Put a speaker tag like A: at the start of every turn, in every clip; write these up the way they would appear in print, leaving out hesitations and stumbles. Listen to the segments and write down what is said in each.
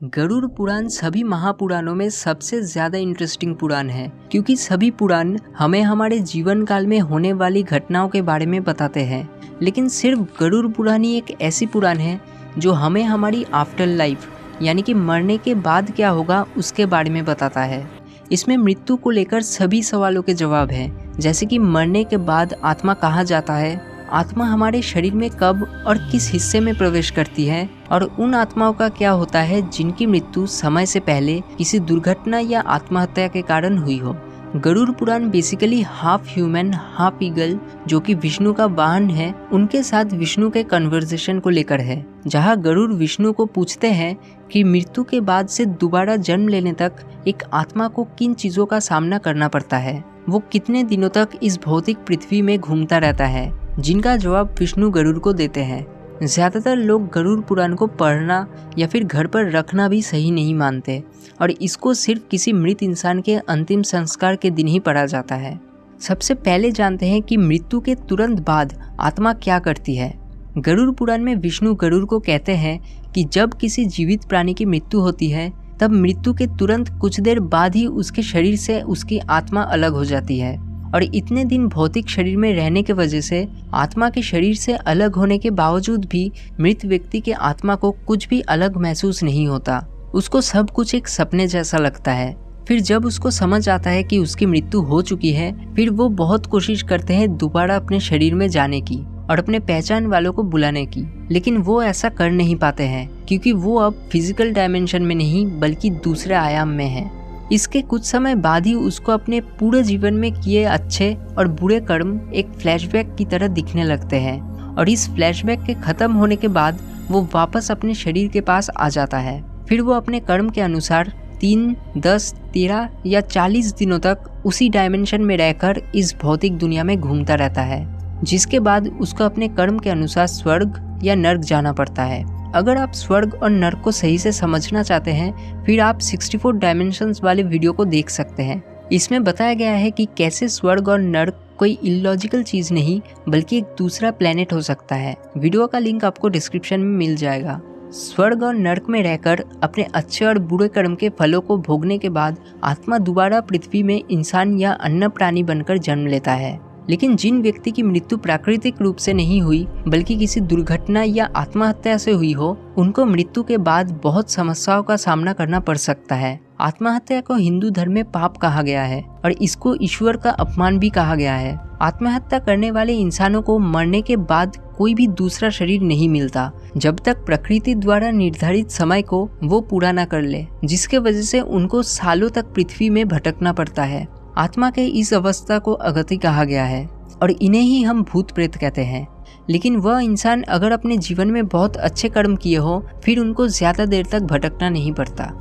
A: गरुड़ पुराण सभी महापुराणों में सबसे ज्यादा इंटरेस्टिंग पुराण है, क्योंकि सभी पुराण हमें हमारे जीवन काल में होने वाली घटनाओं के बारे में बताते हैं। लेकिन सिर्फ गरुड़ पुराण ही एक ऐसी पुराण है जो हमें हमारी आफ्टर लाइफ यानी कि मरने के बाद क्या होगा उसके बारे में बताता है। इसमें मृत्यु को लेकर सभी सवालों के जवाब हैं, जैसे कि मरने के बाद आत्मा कहाँ जाता है, आत्मा हमारे शरीर में कब और किस हिस्से में प्रवेश करती है, और उन आत्माओं का क्या होता है जिनकी मृत्यु समय से पहले किसी दुर्घटना या आत्महत्या के कारण हुई हो। Garuda Purana basically half human half eagle, जो कि विष्णु का वाहन है, उनके साथ विष्णु के कन्वर्सेशन को लेकर है, जहां गरुड़ विष्णु को पूछते हैं कि मृत्यु के बाद से दोबारा जन्म लेने तक एक आत्मा को किन चीजों का सामना करना पड़ता है, वो कितने दिनों तक इस भौतिक पृथ्वी में घूमता रहता है, जिनका जवाब विष्णु गरुड़ को देते हैं। ज्यादातर लोग गरुड़ पुराण को पढ़ना या फिर घर पर रखना भी सही नहीं मानते, और इसको सिर्फ किसी मृत इंसान के अंतिम संस्कार के दिन ही पढ़ा जाता है। सबसे पहले जानते हैं कि मृत्यु के तुरंत बाद आत्मा क्या करती है। गरुड़ पुराण में विष्णु गरुड़ को कहते हैं कि जब किसी जीवित प्राणी की मृत्यु होती है, तब मृत्यु के तुरंत कुछ देर बाद ही उसके शरीर से उसकी आत्मा अलग हो जाती है, और इतने दिन भौतिक शरीर में रहने के वजह से आत्मा के शरीर से अलग होने के बावजूद भी मृत व्यक्ति के आत्मा को कुछ भी अलग महसूस नहीं होता। उसको सब कुछ एक सपने जैसा लगता है। फिर जब उसको समझ आता है कि उसकी मृत्यु हो चुकी है, फिर वो बहुत कोशिश करते हैं दोबारा अपने शरीर में जाने की और अपने पहचान वालों को बुलाने की, लेकिन वो ऐसा कर नहीं पाते हैं, क्योंकि वो अब फिजिकल डायमेंशन में नहीं बल्कि दूसरे आयाम में है। इसके कुछ समय बाद ही उसको अपने पूरे जीवन में किए अच्छे और बुरे कर्म एक फ्लैशबैक की तरह दिखने लगते हैं, और इस फ्लैशबैक के खत्म होने के बाद वो वापस अपने शरीर के पास आ जाता है। फिर वो अपने कर्म के अनुसार 3, 10, 13 या 40 दिनों तक उसी डायमेंशन में रहकर इस भौतिक दुनिया में घूमता रहता है, जिसके बाद उसको अपने कर्म के अनुसार स्वर्ग या नर्क जाना पड़ता है। अगर आप स्वर्ग और नर्क को सही से समझना चाहते हैं, फिर आप 64 डायमेंशंस वाले वीडियो को देख सकते हैं। इसमें बताया गया है कि कैसे स्वर्ग और नर्क कोई इलॉजिकल चीज नहीं बल्कि एक दूसरा प्लेनेट हो सकता है। वीडियो का लिंक आपको डिस्क्रिप्शन में मिल जाएगा। स्वर्ग और नर्क में रहकर अपने अच्छे और बुरे कर्म के फलों को भोगने के बाद आत्मा दोबारा पृथ्वी में इंसान या अन्य प्राणी बनकर जन्म लेता है। लेकिन जिन व्यक्ति की मृत्यु प्राकृतिक रूप से नहीं हुई बल्कि किसी दुर्घटना या आत्महत्या से हुई हो, उनको मृत्यु के बाद बहुत समस्याओं का सामना करना पड़ सकता है। आत्महत्या को हिंदू धर्म में पाप कहा गया है और इसको ईश्वर का अपमान भी कहा गया है। आत्महत्या करने वाले इंसानों को मरने के बाद कोई भी दूसरा शरीर नहीं मिलता जब तक प्रकृति द्वारा निर्धारित समय को वो पूरा न कर ले, जिसके वजह से उनको सालों तक पृथ्वी में भटकना पड़ता है। आत्मा के इस अवस्था को अगति कहा गया है और इन्हें ही हम भूत प्रेत कहते हैं। लेकिन वह इंसान अगर अपने जीवन में बहुत अच्छे कर्म किए हो, फिर उनको ज्यादा देर तक भटकना नहीं पड़ता।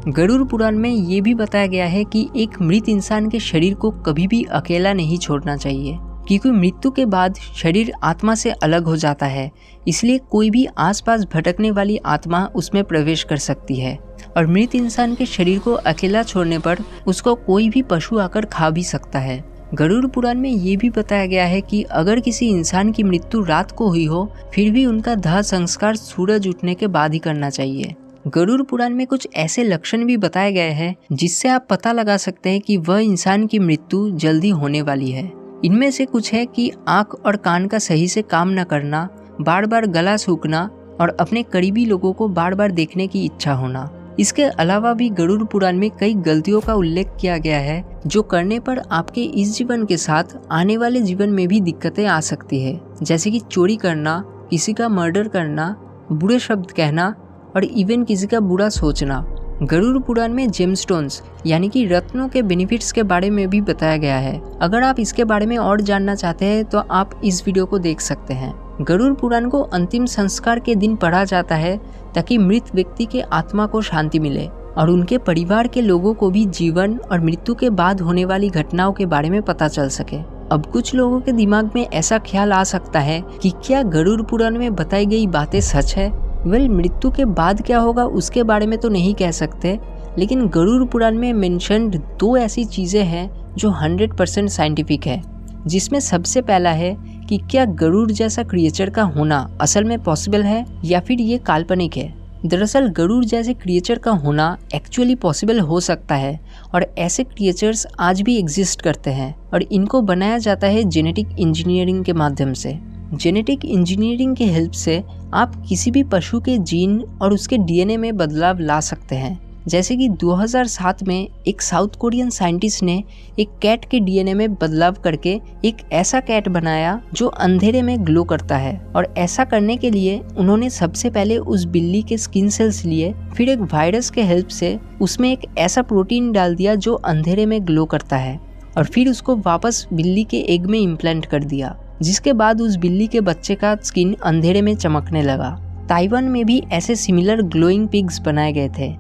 A: गरुड़ पुराण में ये भी बताया गया है कि एक मृत इंसान के शरीर को कभी भी अकेला नहीं छोड़ना चाहिए, क्योंकि मृत्यु के बाद शरीर आत्मा से अलग हो जाता है, इसलिए कोई भी आसपास भटकने वाली आत्मा उसमें प्रवेश कर सकती है, और मृत इंसान के शरीर को अकेला छोड़ने पर उसको कोई भी पशु आकर खा भी सकता है। गरुड़ पुराण में ये भी बताया गया है कि अगर किसी इंसान की मृत्यु रात को हुई हो, फिर भी उनका दाह संस्कार सूरज उठने के बाद ही करना चाहिए। गरुड़ पुराण में कुछ ऐसे लक्षण भी बताए गए हैं जिससे आप पता लगा सकते हैं कि वह इंसान की मृत्यु जल्दी होने वाली है। इनमें से कुछ है कि आँख और कान का सही से काम न करना, बार बार गला सूखना और अपने करीबी लोगों को बार बार देखने की इच्छा होना। इसके अलावा भी गरुड़ पुराण में कई गलतियों का उल्लेख किया गया है जो करने पर आपके इस जीवन के साथ आने वाले जीवन में भी दिक्कतें आ सकती है, जैसे कि चोरी करना, किसी का मर्डर करना, बुरे शब्द कहना और इवन किसी का बुरा सोचना। गरुड़ पुराण में जेमस्टोन्स यानी कि रत्नों के बेनिफिट्स के बारे में भी बताया गया है। अगर आप इसके बारे में और जानना चाहते हैं तो आप इस वीडियो को देख सकते हैं। गरुड़ पुराण को अंतिम संस्कार के दिन पढ़ा जाता है ताकि मृत व्यक्ति के आत्मा को शांति मिले और उनके परिवार के लोगों को भी जीवन और मृत्यु के बाद होने वाली घटनाओं के बारे में पता चल सके। अब कुछ लोगों के दिमाग में ऐसा ख्याल आ सकता है कि क्या गरुड़ पुराण में बताई गई बातें सच है? मृत्यु के बाद क्या होगा उसके बारे में तो नहीं कह सकते, लेकिन गरुड़ पुराण में मेंशन्ड 2 ऐसी चीजें हैं जो 100% साइंटिफिक है, जिसमें सबसे पहला है कि क्या गरुड़ जैसा क्रिएचर का होना असल में पॉसिबल है या फिर ये काल्पनिक है। दरअसल गरुड़ जैसे क्रिएचर का होना एक्चुअली पॉसिबल हो सकता है और ऐसे क्रिएचर्स आज भी एग्जिस्ट करते हैं और इनको बनाया जाता है जेनेटिक इंजीनियरिंग के माध्यम से। जेनेटिक इंजीनियरिंग के हेल्प से आप किसी भी पशु के जीन और उसके डीएनए में बदलाव ला सकते हैं। जैसे कि 2007 में एक साउथ कोरियन साइंटिस्ट ने एक कैट के डीएनए में बदलाव करके एक ऐसा कैट बनाया जो अंधेरे में ग्लो करता है। और ऐसा करने के लिए उन्होंने सबसे पहले उस बिल्ली के स्किन सेल्स लिए, फिर एक वायरस के हेल्प से उसमें एक ऐसा प्रोटीन डाल दिया जो अंधेरे में ग्लो करता है, और फिर उसको वापस बिल्ली के एग में इम्प्लांट कर दिया, जिसके बाद उस बिल्ली के बच्चे का स्किन अंधेरे में चमकने लगा। ताइवान में भी ऐसे सिमिलर ग्लोइंग पिग्स बनाए गए थे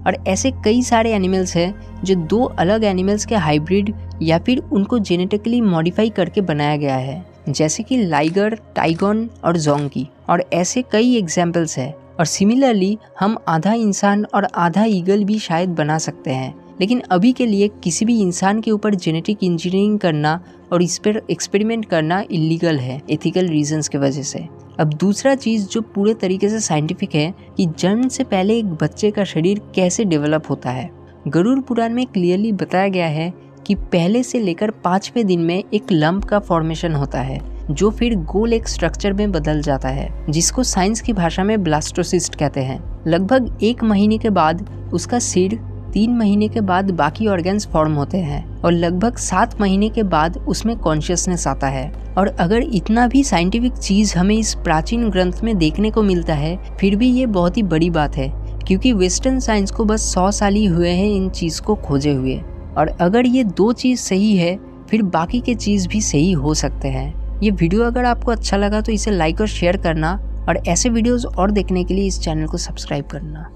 A: और ऐसे कई सारे एनिमल्स हैं जो दो अलग एनिमल्स के हाइब्रिड या फिर उनको जेनेटिकली मॉडिफाई करके बनाया गया है, जैसे कि लाइगर, टाइगॉन और जोंकी, और ऐसे कई एग्जाम्पल्स हैं। और सिमिलरली हम आधा इंसान और आधा ईगल भी शायद बना सकते हैं, लेकिन अभी के लिए किसी भी इंसान के ऊपर जेनेटिक इंजीनियरिंग करना और इस पर एक्सपेरिमेंट करना इलीगल है एथिकल रीजंस के वजह से। अब दूसरा चीज़ जो पूरे तरीके से साइंटिफिक है कि जन्म से पहले एक बच्चे का शरीर कैसे डेवलप होता है। गरुड़ पुराण में क्लियरली बताया गया है कि पहले से लेकर 5वें दिन में एक लंप का फॉर्मेशन होता है, जो फिर गोल एक स्ट्रक्चर में बदल जाता है, जिसको साइंस की भाषा में ब्लास्टोसिस्ट कहते हैं। लगभग 1 महीने के बाद उसका सिर, 3 महीने के बाद बाकी ऑर्गन्स फॉर्म होते हैं और लगभग 7 महीने के बाद उसमें कॉन्शियसनेस आता है। और अगर इतना भी साइंटिफिक चीज़ हमें इस प्राचीन ग्रंथ में देखने को मिलता है, फिर भी ये बहुत ही बड़ी बात है, क्योंकि वेस्टर्न साइंस को बस 100 साल ही हुए हैं इन चीज़ को खोजे हुए। और अगर ये 2 चीज़ सही है, फिर बाकी के चीज़ भी सही हो सकते हैं। ये वीडियो अगर आपको अच्छा लगा तो इसे लाइक और शेयर करना, और ऐसे वीडियोज़ और देखने के लिए इस चैनल को सब्सक्राइब करना।